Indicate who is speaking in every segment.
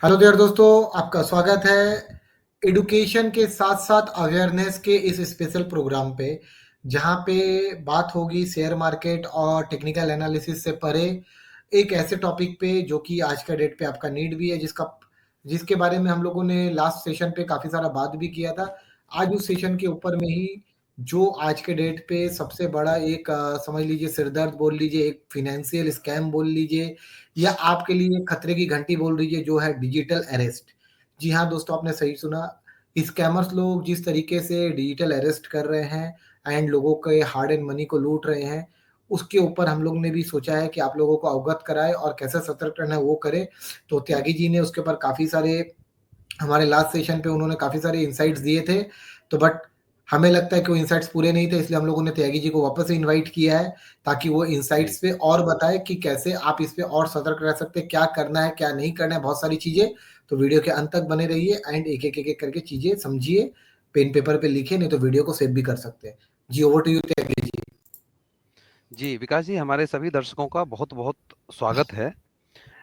Speaker 1: Hello there दोस्तों, आपका स्वागत है एडुकेशन के साथ-साथ अवेयरनेस के इस स्पेशल प्रोग्राम पे, जहाँ पे बात होगी शेयर मार्केट और टेक्निकल एनालिसिस से परे एक ऐसे टॉपिक पे जो कि आज का डेट पे आपका नीड भी है, जिसके बारे में हम लोगों ने लास्ट सेशन पे काफ़ी सारा बात भी किया था। आज उस सेशन के ऊपर में ही जो आज के डेट पे सबसे बड़ा एक समझ लीजिए सिरदर्द बोल लीजिए, एक फाइनेंशियल स्कैम बोल लीजिए या आपके लिए खतरे की घंटी बोल दीजिए जो है डिजिटल अरेस्ट। जी हाँ, दोस्तों आपने सही सुना। स्कैमर्स लोग जिस तरीके से डिजिटल अरेस्ट कर रहे हैं एंड लोगों के हार्ड एंड मनी को लूट रहे हैं, उसके ऊपर हम लोग ने भी सोचा है कि आप लोगों को अवगत कराएँ और कैसे सतर्क रहना है वो करें। तो त्यागी जी ने उसके ऊपर काफ़ी सारे हमारे लास्ट सेशन पे उन्होंने काफ़ी सारे इनसाइट्स दिए थे, तो बट हमें लगता है कि वो इनसाइट्स पूरे नहीं थे, इसलिए हम लोगों ने त्यागी जी को वापस से इनवाइट किया है, ताकि वो
Speaker 2: जी,
Speaker 1: इनसाइट्स पे और बताएँ कि कैसे आप इस पे और सतर्क रह सकते हैं, क्या करना है, क्या नहीं करना है, बहुत सारी चीज़ें। तो वीडियो के अंत तक बने रहिए एंड एक-एक, एक-एक करके चीज़ें समझिए, पेन पेपर पे लिखिए, नहीं तो वीडियो को सेव भी कर सकते हैं। जी, over to you Tyagi ji.
Speaker 2: जी, विकास जी हमारे सभी दर्शकों का बहुत-बहुत स्वागत है।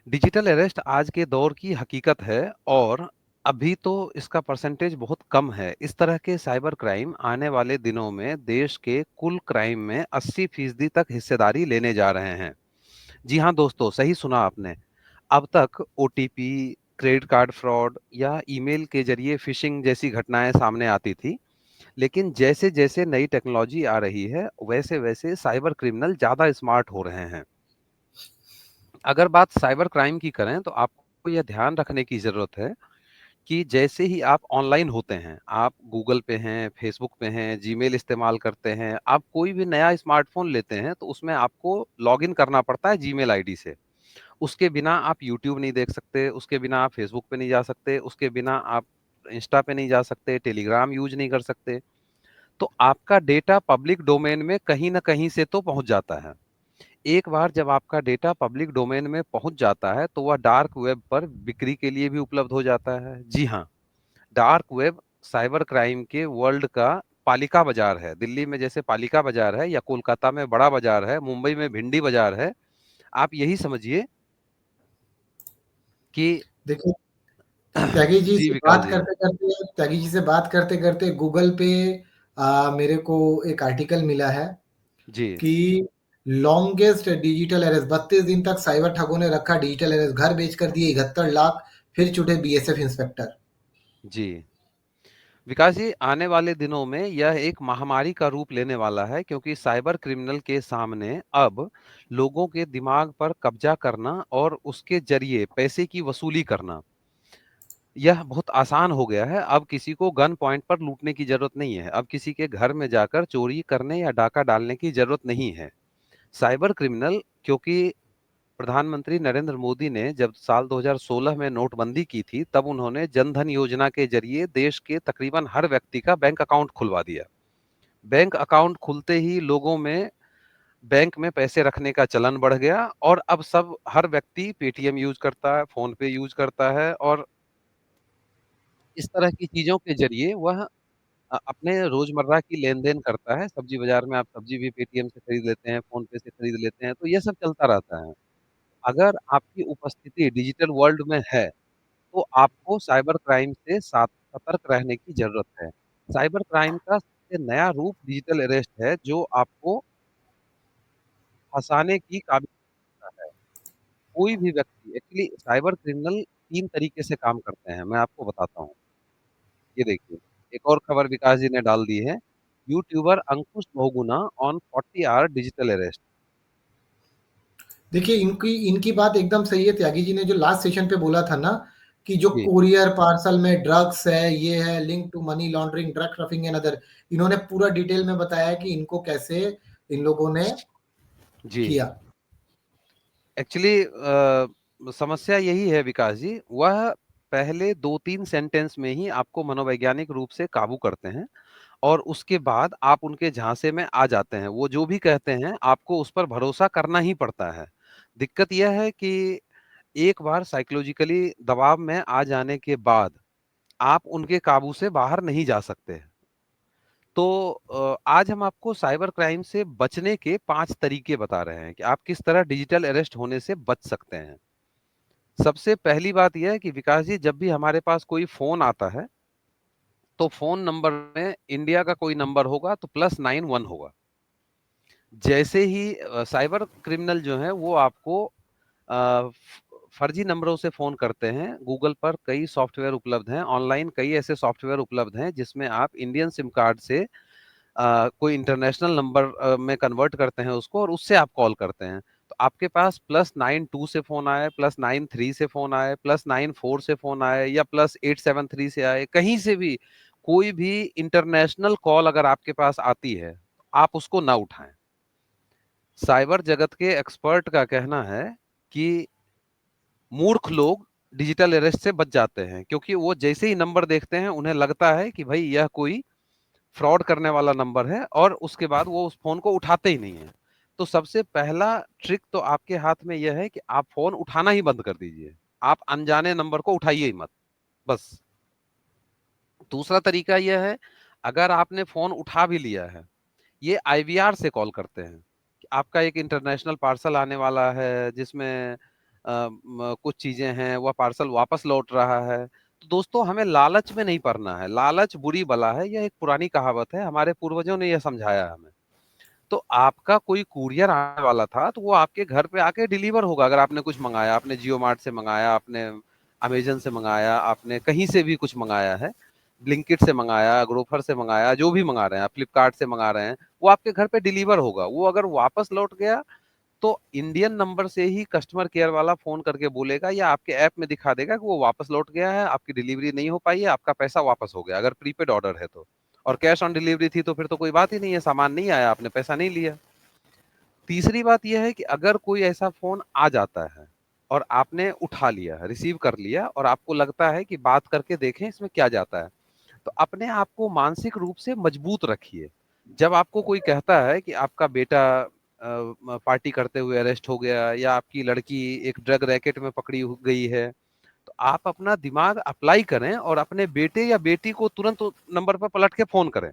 Speaker 2: डिजिटल अरेस्ट आज के दौर की हकीकत है और अभी तो इसका परसेंटेज बहुत कम है। इस तरह के साइबर क्राइम आने वाले दिनों में देश के कुल क्राइम में 80% तक हिस्सेदारी लेने जा रहे हैं। जी हाँ दोस्तों, सही सुना आपने। अब तक ओटीपी, क्रेडिट कार्ड फ्रॉड या ईमेल के जरिए फिशिंग जैसी घटनाएं सामने आती थी। लेकिन जैसे-जैसे नई टेक्नोलॉजी आ रही है, वैसे-वैसे साइबर क्रिमिनल ज़्यादा स्मार्ट हो रहे हैं। अगर बात साइबर क्राइम की करें, तो आपको यह ध्यान रखने की ज़रूरत है कि जैसे ही आप ऑनलाइन होते हैं, आप गूगल पे हैं, फेसबुक पे हैं, जीमेल इस्तेमाल करते हैं, आप कोई भी नया स्मार्टफ़ोन लेते हैं, तो उसमें आपको लॉगिन करना पड़ता है जीमेल आईडी से। उसके बिना आप यूट्यूब नहीं देख सकते, उसके बिना आप फेसबुक पे नहीं जा सकते, उसके बिना आप इंस्टा पे नहीं जा सकते, टेलीग्राम यूज़ नहीं कर सकते। तो आपका डेटा पब्लिक डोमेन में कहीं न कहीं से तो पहुँच जाता है। एक बार जब आपका डेटा पब्लिक डोमेन में पहुँच जाता है, तो वह डार्क वेब पर बिक्री के लिए भी उपलब्ध हो जाता है। जी हाँ, डार्क वेब साइबर क्राइम के वर्ल्ड का पालिका बाज़ार है। दिल्ली में जैसे पालिका बाज़ार है या कोलकाता में बड़ा बाज़ार है, मुंबई में भिंडी बाज़ार है। आप यही समझिए कि
Speaker 1: देखिए,
Speaker 2: जी, विकास जी।
Speaker 1: त्यागी जी से बात करते-करते गूगल पे मेरे को एक आर्टिकल मिला है
Speaker 2: जी,
Speaker 1: कि लॉन्गेस्ट डिजिटल अरेस्ट 32 दिन तक साइबर ठगों ने रखा डिजिटल अरेस्ट, घर बेचकर दिए 71 लाख, फिर छूटे बीएसएफ इंस्पेक्टर।
Speaker 2: जी। विकास जी, आने वाले दिनों में यह एक महामारी का रूप लेने वाला है क्योंकि साइबर क्रिमिनल के सामने अब लोगों के दिमाग पर कब्जा करना और उसके जरिए पैसे की वसूली करना यह बहुत आसान हो गया है। अब किसी को गन पॉइंट पर लूटने की जरूरत नहीं है। अब किसी के घर में जाकर चोरी करने या डाका डालने की जरूरत नहीं है। साइबर क्रिमिनल क्योंकि प्रधानमंत्री नरेंद्र मोदी ने जब साल 2016 में नोटबंदी की थी, तब उन्होंने जनधन योजना के जरिए देश के तकरीबन हर व्यक्ति का बैंक अकाउंट खुलवा दिया। बैंक अकाउंट खुलते ही लोगों में बैंक में पैसे रखने का चलन बढ़ गया और अब सब हर व्यक्ति पेटीएम यूज करता है, फोन पे यूज करता है और इस तरह की चीजों के जरिए वह अपने रोजमर्रा की लेन-देन करता है। सब्जी बाजार में आप सब्जी भी पेटीएम से खरीद लेते हैं, फोन पे से खरीद लेते हैं, तो ये सब चलता रहता है। अगर आपकी उपस्थिति डिजिटल वर्ल्ड में है, तो आपको साइबर क्राइम से सतर्क रहने की ज़रूरत है। साइबर क्राइम का सबसे नया रूप डिजिटल अरेस्ट है, जो आपको फँसाने की काबिलियत रखता है। कोई भी व्यक्ति एक्चुअली साइबर क्रिमिनल 3 तरीके से काम करते हैं, मैं आपको बताता हूँ। ये देखिए, एक और खबर विकास जी ने डाल दी है, YouTuber Ankush Bahuguna on 40 hour digital arrest.
Speaker 1: देखिए, इनकी इनकी बात एकदम सही है, त्यागी जी ने जो लास्ट सेशन पे बोला था ना, कि जो
Speaker 2: जी,
Speaker 1: कोरियर पार्सल में ड्रग्स है, ये है, link to money laundering, drug trafficking and other, इन्होंने पूरा डिटेल में बताया कि इनको कैसे इन लोगों ने
Speaker 2: जी।
Speaker 1: किया।
Speaker 2: एक्चुअली समस्या यही है विकास जी, वह पहले 2-3 सेंटेंस में ही आपको मनोवैज्ञानिक रूप से काबू करते हैं और उसके बाद आप उनके झांसे में आ जाते हैं। वो जो भी कहते हैं, आपको उस पर भरोसा करना ही पड़ता है। दिक्कत यह है कि एक बार साइकोलॉजिकली दबाव में आ जाने के बाद, आप उनके काबू से बाहर नहीं जा सकते। तो आज हम आपको साइबर क्राइम से बचने के 5 तरीके बता रहे हैं कि आप किस तरह डिजिटल अरेस्ट होने से बच सकते हैं। सबसे पहली बात ये है कि विकास जी, जब भी हमारे पास कोई फ़ोन आता है, तो फ़ोन नंबर में इंडिया का कोई नंबर होगा तो +91 होगा। जैसे ही साइबर क्रिमिनल जो हैं वो आपको फर्जी नंबरों से फ़ोन करते हैं। गूगल पर कई सॉफ्टवेयर उपलब्ध हैं, ऑनलाइन कई ऐसे सॉफ्टवेयर उपलब्ध हैं जिसमें आप इंडियन सिम कार्ड से कोई इंटरनेशनल नंबर में कन्वर्ट करते हैं उसको और उससे आप कॉल करते हैं। तो आपके पास +92 से फ़ोन आए, +93 से फ़ोन आए, +94 से फ़ोन आए या +873 से आए, कहीं से भी कोई भी इंटरनेशनल कॉल अगर आपके पास आती है, आप उसको ना उठाएँ। साइबर जगत के एक्सपर्ट का कहना है कि मूर्ख लोग डिजिटल अरेस्ट से बच जाते हैं, क्योंकि वो जैसे ही नंबर देखते हैं उन्हें लगता है कि भाई यह कोई फ्रॉड करने वाला नंबर है और उसके बाद वो उस फ़ोन को उठाते ही नहीं हैं। तो सबसे पहला ट्रिक तो आपके हाथ में यह है कि आप फ़ोन उठाना ही बंद कर दीजिए। आप अनजाने नंबर को उठाइए ही मत, बस। दूसरा तरीका यह है, अगर आपने फ़ोन उठा भी लिया है, ये आईवीआर से कॉल करते हैं कि आपका एक इंटरनेशनल पार्सल आने वाला है जिसमें कुछ चीजें हैं, वह पार्सल वापस लौट रहा है। तो दोस्तों, हमें लालच में नहीं पड़ना है। लालच बुरी बला है, यह एक पुरानी कहावत है, हमारे पूर्वजों ने यह समझाया हमें। तो आपका कोई कुरियर आने वाला था तो वो आपके घर पे आके डिलीवर होगा। अगर आपने कुछ मंगाया, आपने जियो मार्ट से मंगाया, आपने अमेजन से मंगाया, आपने कहीं से भी कुछ मंगाया है, ब्लिंकिट से मंगाया, ग्रोफर से मंगाया, जो भी मंगा रहे हैं, फ्लिपकार्ट से मंगा रहे हैं, वो आपके घर पे डिलीवर होगा। वो अगर वापस लौट गया तो इंडियन नंबर से ही कस्टमर केयर वाला फोन करके बोलेगा या आपके ऐप में दिखा देगा कि वो वापस लौट गया है, आपकी डिलीवरी नहीं हो पाई है, आपका पैसा वापस हो गया, अगर प्रीपेड ऑर्डर है तो। और कैश ऑन डिलीवरी थी तो फिर तो कोई बात ही नहीं है, सामान नहीं आया, आपने पैसा नहीं लिया। तीसरी बात यह है कि अगर कोई ऐसा फोन आ जाता है और आपने उठा लिया, रिसीव कर लिया और आपको लगता है कि बात करके देखें इसमें क्या जाता है, तो अपने आप को मानसिक रूप से मजबूत रखिए। जब आपको कोई कहता है कि आपका बेटा पार्टी करते हुए अरेस्ट हो गया या आपकी लड़की एक ड्रग रैकेट में पकड़ी गई है, तो आप अपना दिमाग अप्लाई करें और अपने बेटे या बेटी को तुरंत नंबर पर पलट के फोन करें।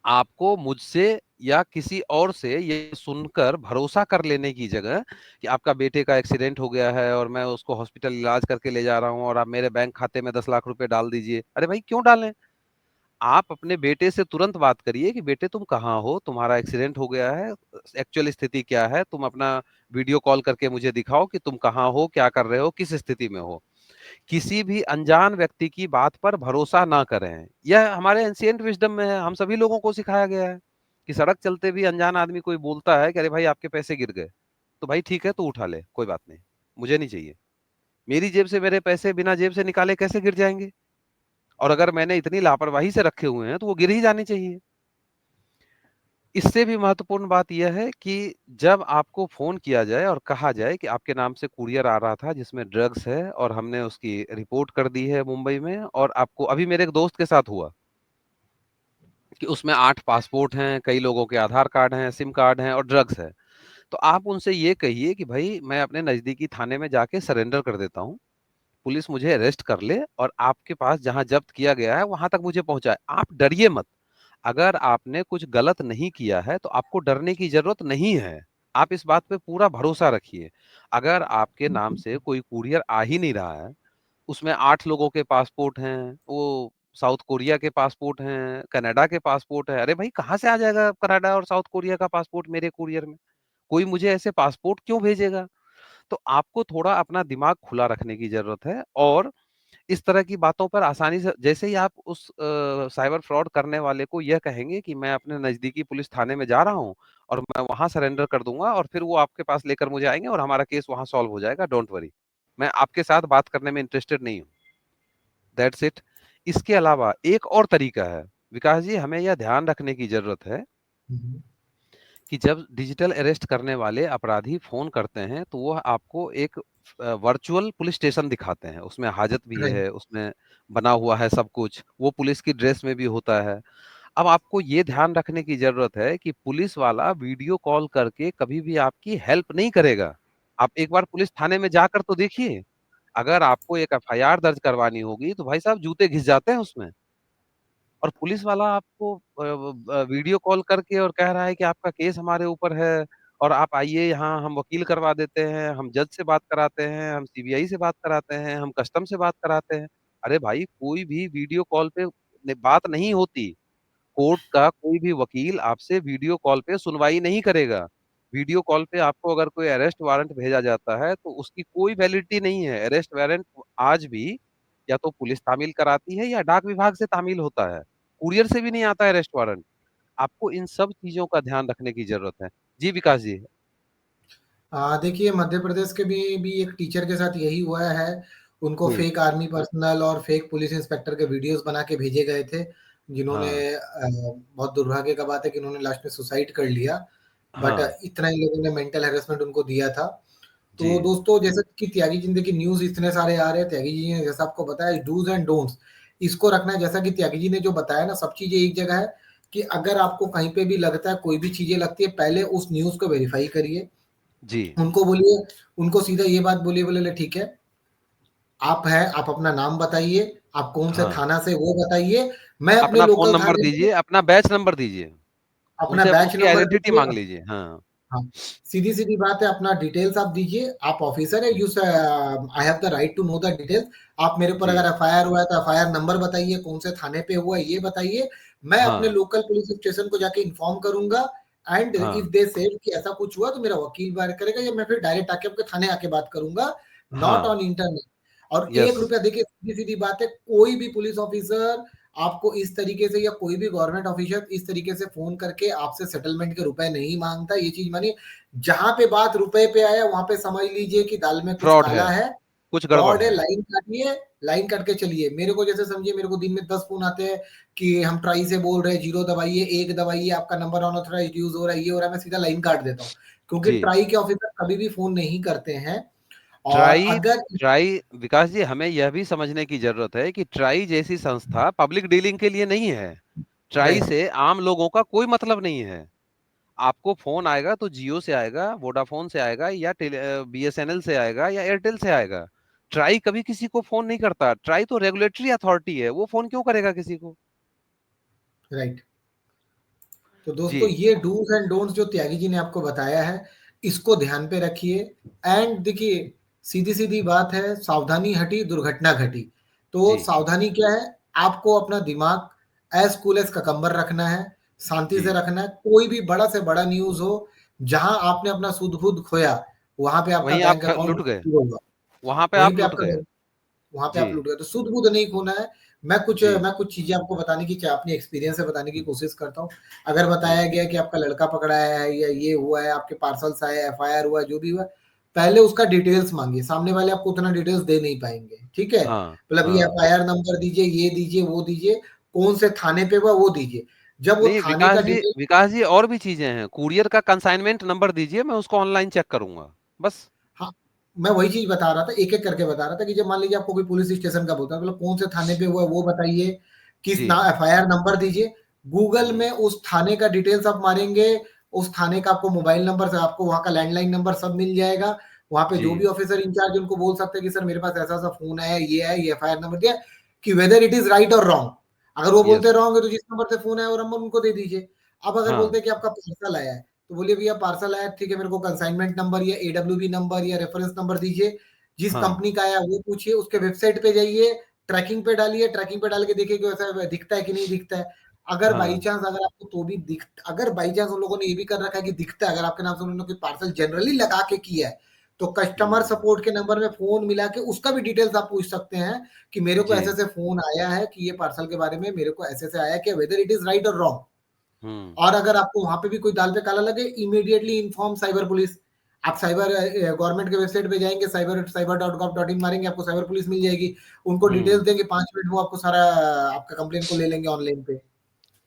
Speaker 2: आपको मुझसे या किसी और से ये सुनकर भरोसा कर लेने की जगह कि आपका बेटे का एक्सीडेंट हो गया है और मैं उसको हॉस्पिटल इलाज करके ले जा रहा हूँ और आप मेरे बैंक खाते में 10 लाख रुपए डाल दीजिए। अरे भाई, क्यों डालें? आप अपने बेटे से तुरंत बात करिए कि बेटे तुम कहाँ हो, तुम्हारा एक्सीडेंट हो गया है, एक्चुअल स्थिति क्या है, तुम अपना वीडियो कॉल करके मुझे दिखाओ कि तुम कहाँ हो, क्या कर रहे हो, किस स्थिति में हो। किसी भी अनजान व्यक्ति की बात पर भरोसा ना करें। यह हमारे एंशिएंट विज़डम में है, हम सभी लोगों को सिखाया गया है कि सड़क चलते भी अनजान आदमी कोई बोलता है कि अरे भाई आपके पैसे गिर गए, तो भाई ठीक है, तू उठा ले, कोई बात नहीं, मुझे नहीं चाहिए। मेरी जेब से मेरे पैसे बिना जेब से निकाले कैसे गिर जाएँगे? और अगर मैंने इतनी लापरवाही से रखे हुए हैं तो वो गिर ही जाने चाहिए। इससे भी महत्वपूर्ण बात यह है कि जब आपको फ़ोन किया जाए और कहा जाए कि आपके नाम से कुरियर आ रहा था जिसमें ड्रग्स है और हमने उसकी रिपोर्ट कर दी है मुंबई में, और आपको अभी मेरे एक दोस्त के साथ हुआ कि उसमें 8 पासपोर्ट हैं, कई लोगों के आधार कार्ड हैं, सिम कार्ड हैं और ड्रग्स है। तो आप उनसे ये कहिए कि भई मैं अपने नज़दीकी थाने में जाके सरेंडर कर देता हूँ। पुलिस मुझे अरेस्ट कर ले और आपके पास जहाँ जब्त किया गया है वहाँ तक मुझे पहुँचाए। आप डरिए मत। अगर आपने कुछ गलत नहीं किया है तो आपको डरने की ज़रूरत नहीं है। आप इस बात पे पूरा भरोसा रखिए। अगर आपके नाम से कोई कुरियर आ ही नहीं रहा है, उसमें 8 लोगों के पासपोर्ट हैं, वो साउथ कोरिया के पासपोर्ट हैं, कनाडा के पासपोर्ट है। अरे भाई, कहाँ से आ जाएगा कनाडा और साउथ कोरिया का पासपोर्ट मेरे कुरियर में? कोई मुझे ऐसे पासपोर्ट क्यों भेजेगा? तो आपको थोड़ा अपना दिमाग खुला रखने की ज़रूरत है और इस तरह की बातों पर आसानी से, जैसे ही आप उस साइबर फ्रॉड करने वाले को यह कहेंगे कि मैं अपने नज़दीकी पुलिस थाने में जा रहा हूँ और मैं वहाँ सरेंडर कर दूँगा और फिर वो आपके पास लेकर मुझे आएँगे और हमारा केस वहाँ सॉल्व हो जाएगा, डोंट वरी। मैं आपके साथ बात करने में इंटरेस्टेड नहीं हूँ। That's it. इसके अलावा एक और तरीका है। विकास जी, हमें यह ध्यान रखने की ज़रूरत है
Speaker 1: हम्म।
Speaker 2: कि जब डिजिटल अरेस्ट करने वाले अपराधी फ़ोन करते हैं, तो वह आपको एक वर्चुअल पुलिस स्टेशन दिखाते हैं। उसमें हाजत भी
Speaker 1: राइट।
Speaker 2: है, उसमें बना हुआ है सब कुछ, वो पुलिस की ड्रेस में भी होता है। अब आपको ये ध्यान रखने की ज़रूरत है कि पुलिस वाला वीडियो कॉल करके कभी भी आपकी हेल्प नहीं करेगा। आप एक बार पुलिस थाने में जाकर तो देखिए। अगर आपको एक एफआईआर दर्ज करवानी होगी, तो भाई साहब जूते घिस जाते हैं उसमें। और पुलिस वाला आपको वीडियो कॉल करके और कह रहा है कि आपका केस हमारे ऊपर है और आप आइए यहाँ, हम वकील करवा देते हैं, हम जज से बात कराते हैं, हम सीबीआई से बात कराते हैं, हम कस्टम से बात कराते हैं। अरे भाई, कोई भी वीडियो कॉल पे बात नहीं होती। कोर्ट का कोई भी वकील आपसे वीडियो कॉल पे सुनवाई नहीं करेगा। वीडियो कॉल पे आपको अगर कोई अरेस्ट वारंट भेजा जाता है तो उसकी कोई वैलिडिटी नहीं है। अरेस्ट वारंट आज भी या तो पुलिस तामील कराती है या डाक विभाग से तामील होता है। कुरियर से भी नहीं आता है अरेस्ट वारंट। आपको इन सब चीजों का ध्यान रखने की जरूरत है। जी विकास जी।
Speaker 1: देखिए मध्य प्रदेश के भी एक टीचर के साथ यही हुआ है। उनको
Speaker 2: हम्म।
Speaker 1: फेक आर्मी पर्सनल और फेक पुलिस इंस्पेक्टर के वीडियोस बना के भेजे गए थे, जिन्होंने
Speaker 2: हाँ।
Speaker 1: बहुत दुर्भाग्य का बात है कि उन्होंने लास्ट में सुसाइड कर लिया। बट
Speaker 2: हाँ।
Speaker 1: इतना ही लोगों ने मेंटल हैरेसमेंट उनको दिया था।
Speaker 2: जी।
Speaker 1: तो दोस्तों जैसे कि त्यागी जिंदगी न्यूज़ इतने सारे आ रहे हैं, त्यागी जी ने जैसा आपको बताया डूज़ एंड डोंट्स, इसको रखना है। जैसा कि त्यागी जी ने जो बताया ना, सब चीज़ें एक जगह है कि अगर आपको कहीं पे भी लगता है, कोई भी चीज़ें लगती है, पहले उस न्यूज़ को वेरीफ़ाई करिए।
Speaker 2: जी।
Speaker 1: उनको बोलिए, उनको सीधा ये बात बोलिए, बोले ठीक है, आप हैं, आप अपना नाम बताइए, आप कौन से
Speaker 2: हाँ।
Speaker 1: थाना से वो बताइए, मैं अपने
Speaker 2: अपना फोन
Speaker 1: लोकल
Speaker 2: नंबर
Speaker 1: थाने से
Speaker 2: दीजिए, अपना बैच नंबर दीजिए।
Speaker 1: अपना
Speaker 2: उनसे
Speaker 1: बैच
Speaker 2: उसकी
Speaker 1: नंबर
Speaker 2: आइडेंटिटी
Speaker 1: दीजिए।
Speaker 2: मांग लीजिए। हाँ।
Speaker 1: हाँ, सीधी-सीधी बात है, अपना डिटेल्स आप दीजिए, आप ऑफिसर है, I have the right to know the details. आप मेरे ऊपर
Speaker 2: जी।
Speaker 1: अगर एफआईआर हुआ है, तो एफआईआर नंबर बताइए, कौन से थाने पे हुआ है, ये बताइए। मैं अपने
Speaker 2: हाँ।
Speaker 1: लोकल पुलिस स्टेशन को जाके इन्फॉर्म करूँगा एंड इफ
Speaker 2: हाँ।
Speaker 1: दे सेड कि ऐसा कुछ हुआ, तो मेरा वकील बात करेगा या मैं फिर डायरेक्ट आके आपके थाने आके बात करूँगा, नॉट
Speaker 2: हाँ।
Speaker 1: On internet. और
Speaker 2: यस।
Speaker 1: ₹1 देखिए सीधी-सीधी बात है, कोई भी पुलिस ऑफिसर आपको इस तरीके से या कोई भी गवर्नमेंट ऑफिसर इस तरीके से फ़ोन करके आपसे सेटलमेंट के रुपए नहीं माँगता, ये चीज़ मानिए। जहाँ पे बात रुपए पे आया, वहाँ पे समझ लीजिए कि दाल में कुछ
Speaker 2: फ्रॉड है,
Speaker 1: काला है,
Speaker 2: कुछ गड़बड़
Speaker 1: फ्रॉड है,
Speaker 2: है।
Speaker 1: लाइन काटिए, लाइन काट के चलिए। मेरे को जैसे समझिए, मेरे को दिन में 10 फ़ोन आते हैं कि हम ट्राई से बोल रहे हैं, 0 दबाइए, 1 दबाइए, आपका नंबर अनऑथराइज्ड यूज़ हो रहा है, ये हो रहा है, मैं सीधा लाइन काट देता हूँ। क्योंकि
Speaker 2: जी।
Speaker 1: ट्राई के ऑफिसर कभी भी फ़ोन नहीं करते हैं। और
Speaker 2: ट्राई
Speaker 1: अगर
Speaker 2: ट्राई विकास जी, हमें यह भी समझने की ज़रूरत है कि ट्राई जैसी संस्था पब्लिक डीलिंग के लिए नहीं है। ट्राई
Speaker 1: राइट,
Speaker 2: से आम लोगों का कोई मतलब नहीं है। आपको फ़ोन आएगा तो जियो से आएगा, वोडाफ़ोन से आएगा या बीएसएनएल से आएगा या एयरटेल से आएगा। ट्राई कभी किसी को फ़ोन नहीं करता। ट्राई तो रेगुलेटरी अथॉरिटी है, वो फ़ोन क्यों करेगा किसी को?
Speaker 1: राइट। तो दोस्तों
Speaker 2: जी।
Speaker 1: ये डूज़ एंड डोंट्स जो त्यागी जी ने आपको बताया है, इसको ध्यान पे रखिए। एंड देखिए, सीधी-सीधी बात है, सावधानी हटी, दुर्घटना घटी। तो
Speaker 2: जी।
Speaker 1: सावधानी क्या है? आपको अपना दिमाग एज़ कूल एज़ ककम्बर रखना है, शांति से
Speaker 2: जी।
Speaker 1: रखना है। कोई भी बड़ा से बड़ा न्यूज़ हो, जहाँ आपने अपना सुध-बुध खोया, वहाँ पे आपका
Speaker 2: वहीं आप
Speaker 1: बैंक
Speaker 2: ख
Speaker 1: अकाउंट
Speaker 2: लुट गए,
Speaker 1: ज़ीरो होगा।
Speaker 2: वहाँ पे
Speaker 1: वहीं
Speaker 2: आप
Speaker 1: पे
Speaker 2: लुट
Speaker 1: आपका
Speaker 2: गए।
Speaker 1: बैंक वहाँ पे
Speaker 2: जी।
Speaker 1: आप लूट गए। तो सुध-बुध नहीं खोना है।
Speaker 2: जी।
Speaker 1: मैं कुछ चीज़ें आपको बताने की अपनी एक्सपीरियंस से बताने की कोशिश करता हूँ। अगर बताया
Speaker 2: जी।
Speaker 1: गया कि आपका लड़का पकड़ा है या ये हुआ है, आपके पार्सल्स आए, एफआईआर हुआ, जो भी हुआ, पहले उसका डिटेल्स माँगिए। सामने वाले आपको उतना डिटेल्स दे नहीं पाएँगे, ठीक है?
Speaker 2: हाँ।
Speaker 1: मतलब ये
Speaker 2: हाँ।
Speaker 1: एफआईआर नंबर दीजिए, ये दीजिए, वो दीजिए, कौन से थाने पे हुआ, वो दीजिए। जब वो
Speaker 2: नहीं
Speaker 1: थाने का डिटेल
Speaker 2: विकास जी, और भी चीज़ें हैं। कूरियर का कंसाइनमेंट नंबर दीजिए, मैं उसको ऑनलाइन चेक करूँगा। बस।
Speaker 1: हाँ, मैं वही चीज़ बता रहा था, एक-एक करके बता रहा था कि जब मान लीजिए आपको कोई पुलिस स्टेशन का बोलता है, मतलब कौन से थाने पे हुआ है वो बताइए, किस
Speaker 2: जी।
Speaker 1: ना एफआईआर नंबर दीजिए। गूगल
Speaker 2: हुँ।
Speaker 1: में उस थाने का डिटेल्स आप मारेंगे, उस थाने का आपको मोबाइल नंबर से आपको वहाँ का लैंडलाइन नंबर सब मिल जाएगा। वहाँ पे जो भी
Speaker 2: जी।
Speaker 1: ऑफिसर इंचार्ज उनको बोल सकते हैं कि सर मेरे पास ऐसा-ऐसा फ़ोन आया है, ये एफआईआर नंबर दिया है, कि वेदर इट इज़ राइट और रॉन्ग। अगर वो बोलते
Speaker 2: यस।
Speaker 1: हैं रॉन्ग है, तो जिस नंबर से फ़ोन आया वो नंबर उनको दे दीजिए। अब अगर
Speaker 2: हाँ।
Speaker 1: बोलते हैं कि आपका पार्सल आया है, तो बोलिए भैया पार्सल आया, ठीक है, मेरे को कंसाइनमेंट नंबर या एडब्ल्यूबी नंबर या रेफरेंस नंबर दीजिए। जिस
Speaker 2: हाँ।
Speaker 1: कंपनी का आया वो पूछिए, उसके वेबसाइट पे जाइए, ट्रैकिंग पे डालिए, ट्रैकिंग पे डाल के देखिए कि वैसा दिखता है कि नहीं दिखता है। अगर बाई
Speaker 2: हाँ।
Speaker 1: चांस अगर आपको तो भी दिख अगर बाई चांस उन लोगों ने ये भी कर रखा है कि दिखता है, अगर आपके नाम से उन्होंने कोई पार्सल जनरली लगा के किया है, तो कस्टमर
Speaker 2: हुँ।
Speaker 1: सपोर्ट के नंबर में फ़ोन मिला के उसका भी डिटेल्स आप पूछ सकते हैं कि मेरे को
Speaker 2: जी।
Speaker 1: ऐसे-ऐसे फ़ोन आया है कि ये पार्सल के बारे में मेरे को ऐसे-ऐसे आया है कि वेदर इट इज़ राइट और रॉन्ग।
Speaker 2: हुँ।
Speaker 1: और अगर आपको वहाँ पे भी कोई दाल पे काला लगे, इमीडिएटली इन्फॉर्म साइबर पुलिस। आप साइबर गवर्नमेंट के वेबसाइट पे जाएँगे, cyber.gov.in मारेंगे, आपको साइबर पुलिस मिल जाएगी। उनको
Speaker 2: हुँ।
Speaker 1: डिटेल्स देंगे, 5 मिनट में वो आपको सारा आपका कंप्लेंट को ले लेंगे ऑनलाइन पे।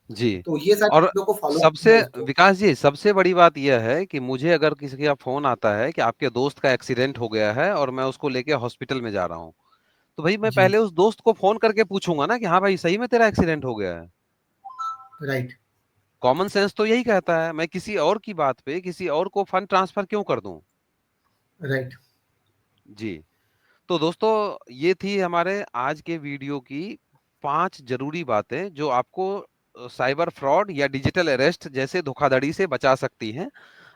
Speaker 2: जी।
Speaker 1: तो ये सारी
Speaker 2: और
Speaker 1: चीज़ों को फॉलो करना
Speaker 2: सबसे
Speaker 1: दोस्तों।
Speaker 2: विकास जी, सबसे बड़ी बात यह है कि मुझे अगर किसी का फ़ोन आता है कि आपके दोस्त का एक्सीडेंट हो गया है और मैं उसको लेके हॉस्पिटल में जा रहा हूँ, तो भई मैं
Speaker 1: जी,
Speaker 2: पहले उस दोस्त को फ़ोन करके पूछूँगा ना कि हाँ भाई, सही में तेरा एक्सीडेंट हो गया है।
Speaker 1: राइट,
Speaker 2: कॉमन सेंस तो यही कहता है, मैं किसी और की बात पे किसी और को फंड ट्रांसफर क्यों कर दूँ?
Speaker 1: राइट।
Speaker 2: जी। तो दोस्तों, ये थी हमारे आज के वीडियो की 5 ज़रूरी बातें जो आपको साइबर फ्रॉड या डिजिटल अरेस्ट जैसे धोखाधड़ी से बचा सकती हैं।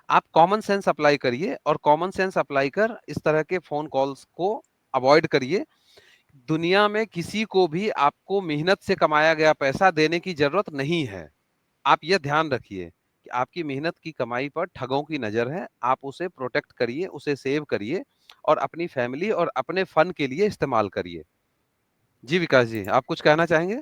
Speaker 2: आप कॉमन सेंस अप्लाई करिए और कॉमन सेंस अप्लाई कर इस तरह के फ़ोन कॉल्स को अवॉइड करिए। दुनिया में किसी को भी आपको मेहनत से कमाया गया पैसा देने की ज़रूरत नहीं है। आप ये ध्यान रखिए कि आपकी मेहनत की कमाई पर ठगों की नज़र है। आप उसे प्रोटेक्ट करिए, उसे सेव करिए और अपनी फैमिली और अपने फन के लिए इस्तेमाल करिए। जी विकास जी, आप कुछ कहना चाहेंगे?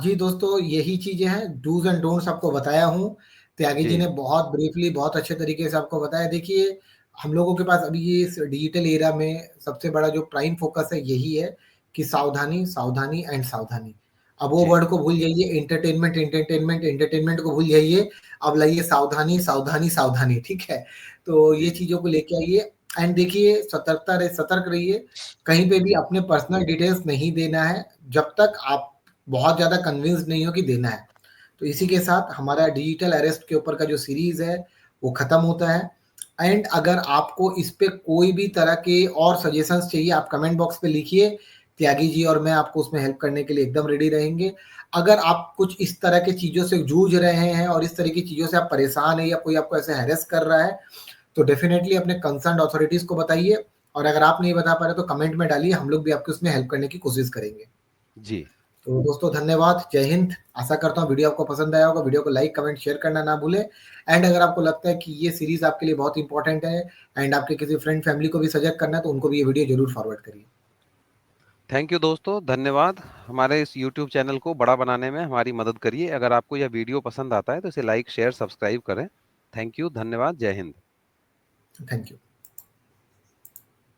Speaker 1: जी दोस्तों, यही चीज़ें हैं, डूज़ एंड डोंट्स आपको बताया हूँ। त्यागी जी
Speaker 2: जी,
Speaker 1: ने बहुत ब्रीफली, बहुत अच्छे तरीके से आपको बताया। देखिए, हम लोगों के पास अभी ये इस डिजिटल एरा में सबसे बड़ा जो प्राइम फ़ोकस है, यही है कि सावधानी, सावधानी एंड सावधानी। अब वो
Speaker 2: जी,
Speaker 1: वर्ड को भूल जाइए, एंटरटेनमेंट, एंटरटेनमेंट, एंटरटेनमेंट को भूल जाइए। अब लाइए सावधानी, सावधानी, सावधानी, ठीक है? तो ये
Speaker 2: जी,
Speaker 1: चीज़ों को लेके आइए एंड देखिए, सतर्क रहिए। कहीं पे भी
Speaker 2: जी,
Speaker 1: अपने पर्सनल डिटेल्स नहीं देना है, जब तक आप बहुत ज़्यादा कन्विंस्ड नहीं हो कि देना है। तो इसी
Speaker 2: हुँ,
Speaker 1: के साथ हमारा डिजिटल अरेस्ट के ऊपर का जो सीरीज़ है, वो खत्म होता है। एंड अगर आपको इस पे कोई भी तरह के और सजेशंस चाहिए, आप कमेंट बॉक्स पे लिखिए। त्यागी जी और मैं आपको उसमें हेल्प करने के लिए एकदम रेडी रहेंगे। अगर आप कुछ इस तरह की चीज़ों से जूझ रहे हैं और इस तरह की चीज़ों से आप परेशान हैं या कोई आपको ऐसे हैरेस कर रहा है, तो डेफ़िनेटली अपने कंसर्न्ड अथॉरिटीज़ को बताइए और अगर आप नहीं बता पा रहे तो कमेंट में डालिए, हम लोग भी आपकी उसमें हेल्प करने की कोशिश करेंगे।
Speaker 2: जी।
Speaker 1: तो दोस्तों धन्यवाद, जय हिंद। आशा करता हूँ वीडियो आपको पसंद आया होगा। वीडियो को लाइक, कमेंट, शेयर करना ना भूलें एंड अगर आपको लगता है कि ये सीरीज़ आपके लिए बहुत इम्पोर्टेंट है एंड आपके किसी फ्रेंड, फैमिली को भी सजेस्ट करना है, तो उनको भी ये वीडियो ज़रूर फॉरवर्ड करिए।
Speaker 2: थैंक यू दोस्तों, धन्यवाद। हमारे इस यूट्यूब चैनल को बड़ा बनाने में हमारी मदद करिए। अगर आपको यह वीडियो पसंद आता है तो इसे लाइक, शेयर, सब्सक्राइब करें। थैंक यू, धन्यवाद, जय हिंद।
Speaker 1: Thank you.